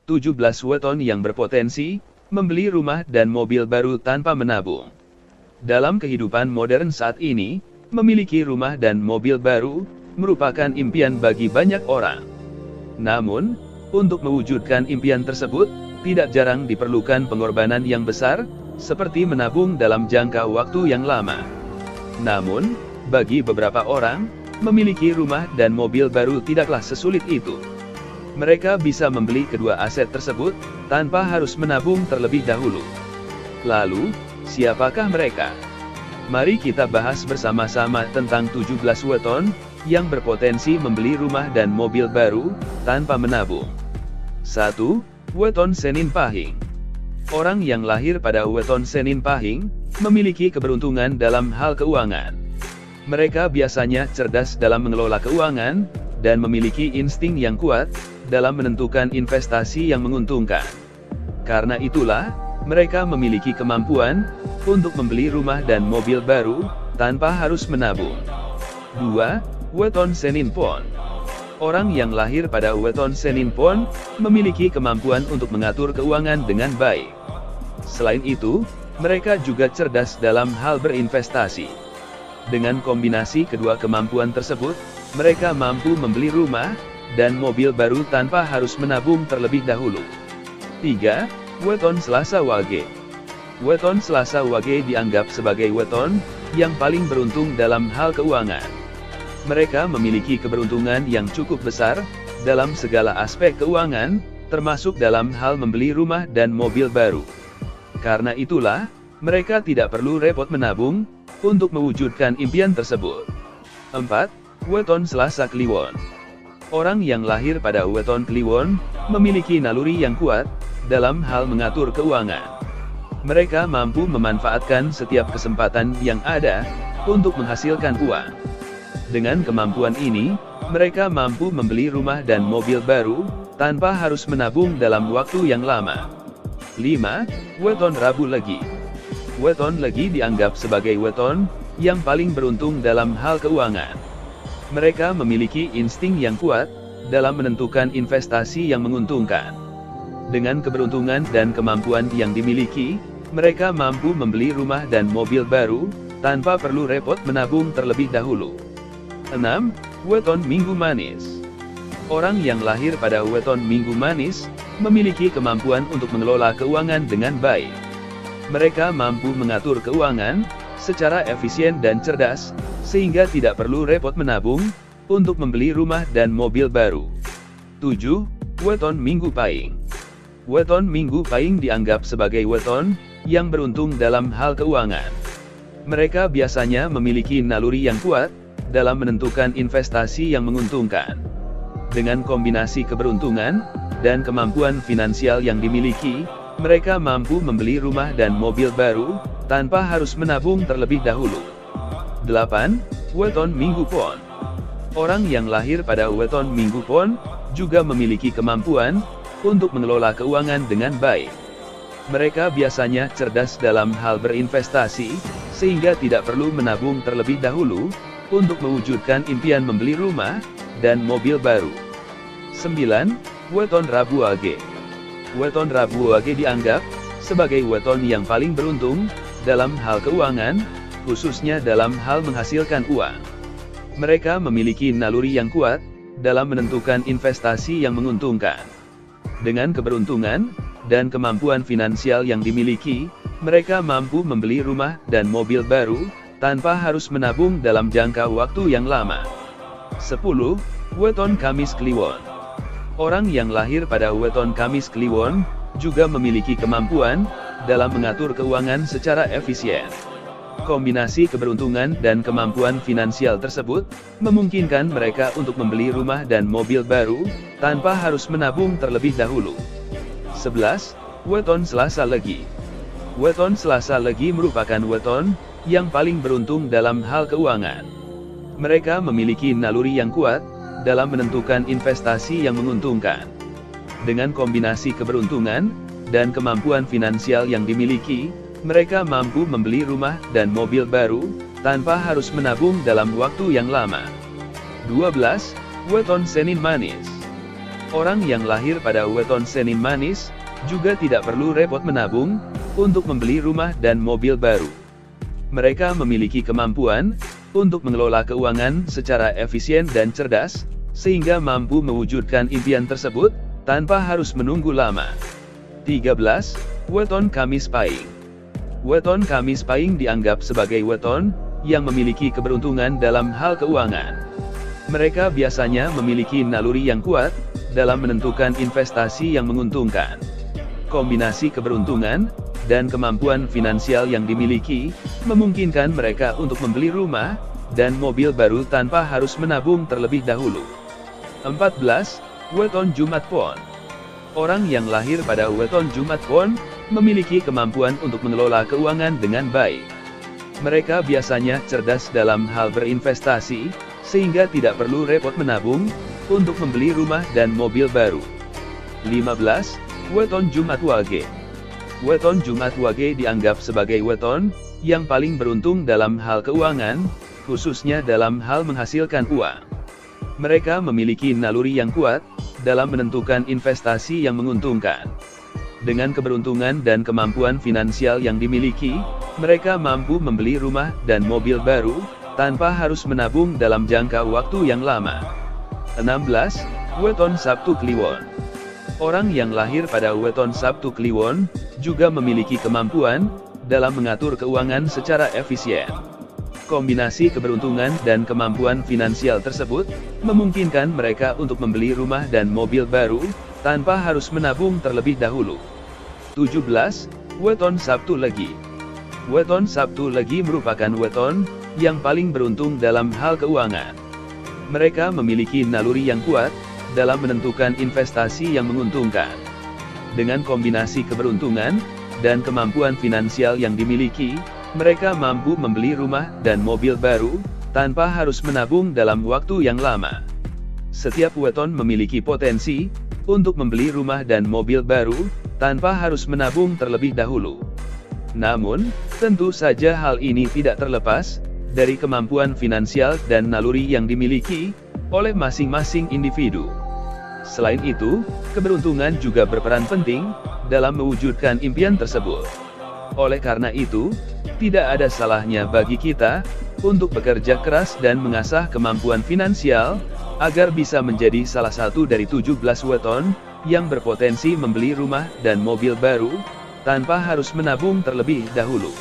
17 weton yang berpotensi membeli rumah dan mobil baru tanpa menabung. Dalam kehidupan modern saat ini, memiliki rumah dan mobil baru merupakan impian bagi banyak orang. Namun, untuk mewujudkan impian tersebut, tidak jarang diperlukan pengorbanan yang besar, seperti menabung dalam jangka waktu yang lama. Namun, bagi beberapa orang, memiliki rumah dan mobil baru tidaklah sesulit itu. Mereka bisa membeli kedua aset tersebut, tanpa harus menabung terlebih dahulu. Lalu, siapakah mereka? Mari kita bahas bersama-sama tentang 17 weton yang berpotensi membeli rumah dan mobil baru tanpa menabung. 1. Weton Senin Pahing. Orang yang lahir pada weton Senin Pahing memiliki keberuntungan dalam hal keuangan. Mereka biasanya cerdas dalam mengelola keuangan dan memiliki insting yang kuat dalam menentukan investasi yang menguntungkan. Karena itulah, mereka memiliki kemampuan untuk membeli rumah dan mobil baru tanpa harus menabung. 2. Weton Senin Pon. Orang yang lahir pada weton Senin Pon memiliki kemampuan untuk mengatur keuangan dengan baik. Selain itu, mereka juga cerdas dalam hal berinvestasi. Dengan kombinasi kedua kemampuan tersebut, mereka mampu membeli rumah dan mobil baru tanpa harus menabung terlebih dahulu. 3. Weton Selasa Wage. Weton Selasa Wage dianggap sebagai weton yang paling beruntung dalam hal keuangan. Mereka memiliki keberuntungan yang cukup besar dalam segala aspek keuangan, termasuk dalam hal membeli rumah dan mobil baru. Karena itulah, mereka tidak perlu repot menabung untuk mewujudkan impian tersebut. 4. Weton Selasa Kliwon. Orang yang lahir pada weton Kliwon memiliki naluri yang kuat dalam hal mengatur keuangan. Mereka mampu memanfaatkan setiap kesempatan yang ada untuk menghasilkan uang. Dengan kemampuan ini, mereka mampu membeli rumah dan mobil baru tanpa harus menabung dalam waktu yang lama. 5. Weton Rabu Legi. Weton Legi dianggap sebagai weton yang paling beruntung dalam hal keuangan. Mereka memiliki insting yang kuat dalam menentukan investasi yang menguntungkan. Dengan keberuntungan dan kemampuan yang dimiliki, mereka mampu membeli rumah dan mobil baru tanpa perlu repot menabung terlebih dahulu. 6. Weton Minggu Manis. Orang yang lahir pada weton Minggu Manis memiliki kemampuan untuk mengelola keuangan dengan baik. Mereka mampu mengatur keuangan secara efisien dan cerdas, sehingga tidak perlu repot menabung untuk membeli rumah dan mobil baru. 7. Weton Minggu Pahing. Weton Minggu Pahing dianggap sebagai weton yang beruntung dalam hal keuangan. Mereka biasanya memiliki naluri yang kuat dalam menentukan investasi yang menguntungkan. Dengan kombinasi keberuntungan dan kemampuan finansial yang dimiliki, mereka mampu membeli rumah dan mobil baru tanpa harus menabung terlebih dahulu. 8. Weton Minggu Pon. Orang yang lahir pada weton Minggu Pon juga memiliki kemampuan untuk mengelola keuangan dengan baik. Mereka biasanya cerdas dalam hal berinvestasi, sehingga tidak perlu menabung terlebih dahulu untuk mewujudkan impian membeli rumah dan mobil baru. 9. Weton Rabu Wage. Weton Rabu Wage dianggap sebagai weton yang paling beruntung dalam hal keuangan, khususnya dalam hal menghasilkan uang. Mereka memiliki naluri yang kuat dalam menentukan investasi yang menguntungkan. Dengan keberuntungan dan kemampuan finansial yang dimiliki, mereka mampu membeli rumah dan mobil baru tanpa harus menabung dalam jangka waktu yang lama. 10. Weton Kamis Kliwon. Orang yang lahir pada weton Kamis Kliwon juga memiliki kemampuan dalam mengatur keuangan secara efisien. Kombinasi keberuntungan dan kemampuan finansial tersebut memungkinkan mereka untuk membeli rumah dan mobil baru tanpa harus menabung terlebih dahulu. 11. Weton Selasa Legi. Weton Selasa Legi merupakan weton yang paling beruntung dalam hal keuangan. Mereka memiliki naluri yang kuat dalam menentukan investasi yang menguntungkan. Dengan kombinasi keberuntungan dan kemampuan finansial yang dimiliki, mereka mampu membeli rumah dan mobil baru tanpa harus menabung dalam waktu yang lama. 12. Weton Senin Manis. Orang yang lahir pada weton Senin Manis, juga tidak perlu repot menabung, untuk membeli rumah dan mobil baru. Mereka memiliki kemampuan, untuk mengelola keuangan secara efisien dan cerdas, sehingga mampu mewujudkan impian tersebut, tanpa harus menunggu lama. 13. Weton Kamis Pahing. Weton Kamis Pahing dianggap sebagai weton, yang memiliki keberuntungan dalam hal keuangan. Mereka biasanya memiliki naluri yang kuat, dalam menentukan investasi yang menguntungkan. Kombinasi keberuntungan, dan kemampuan finansial yang dimiliki, memungkinkan mereka untuk membeli rumah, dan mobil baru tanpa harus menabung terlebih dahulu. 14. Weton Jumat Pon. Orang yang lahir pada weton Jumat Pon, memiliki kemampuan untuk mengelola keuangan dengan baik. Mereka biasanya cerdas dalam hal berinvestasi, sehingga tidak perlu repot menabung, untuk membeli rumah dan mobil baru. 15. Weton Jumat Wage. Weton Jumat Wage dianggap sebagai weton, yang paling beruntung dalam hal keuangan, khususnya dalam hal menghasilkan uang. Mereka memiliki naluri yang kuat, dalam menentukan investasi yang menguntungkan. Dengan keberuntungan dan kemampuan finansial yang dimiliki, mereka mampu membeli rumah dan mobil baru, tanpa harus menabung dalam jangka waktu yang lama. 16. Weton Sabtu Kliwon. Orang yang lahir pada weton Sabtu Kliwon, juga memiliki kemampuan, dalam mengatur keuangan secara efisien. Kombinasi keberuntungan dan kemampuan finansial tersebut, memungkinkan mereka untuk membeli rumah dan mobil baru, tanpa harus menabung terlebih dahulu. 17. Weton Sabtu Legi. Weton Sabtu Legi merupakan weton, yang paling beruntung dalam hal keuangan. Mereka memiliki naluri yang kuat, dalam menentukan investasi yang menguntungkan. Dengan kombinasi keberuntungan, dan kemampuan finansial yang dimiliki, mereka mampu membeli rumah dan mobil baru, tanpa harus menabung dalam waktu yang lama. Setiap weton memiliki potensi, untuk membeli rumah dan mobil baru, tanpa harus menabung terlebih dahulu. Namun, tentu saja hal ini tidak terlepas, dari kemampuan finansial dan naluri yang dimiliki, oleh masing-masing individu. Selain itu, keberuntungan juga berperan penting, dalam mewujudkan impian tersebut. Oleh karena itu, tidak ada salahnya bagi kita, untuk bekerja keras dan mengasah kemampuan finansial, agar bisa menjadi salah satu dari 17 weton, yang berpotensi membeli rumah dan mobil baru, tanpa harus menabung terlebih dahulu.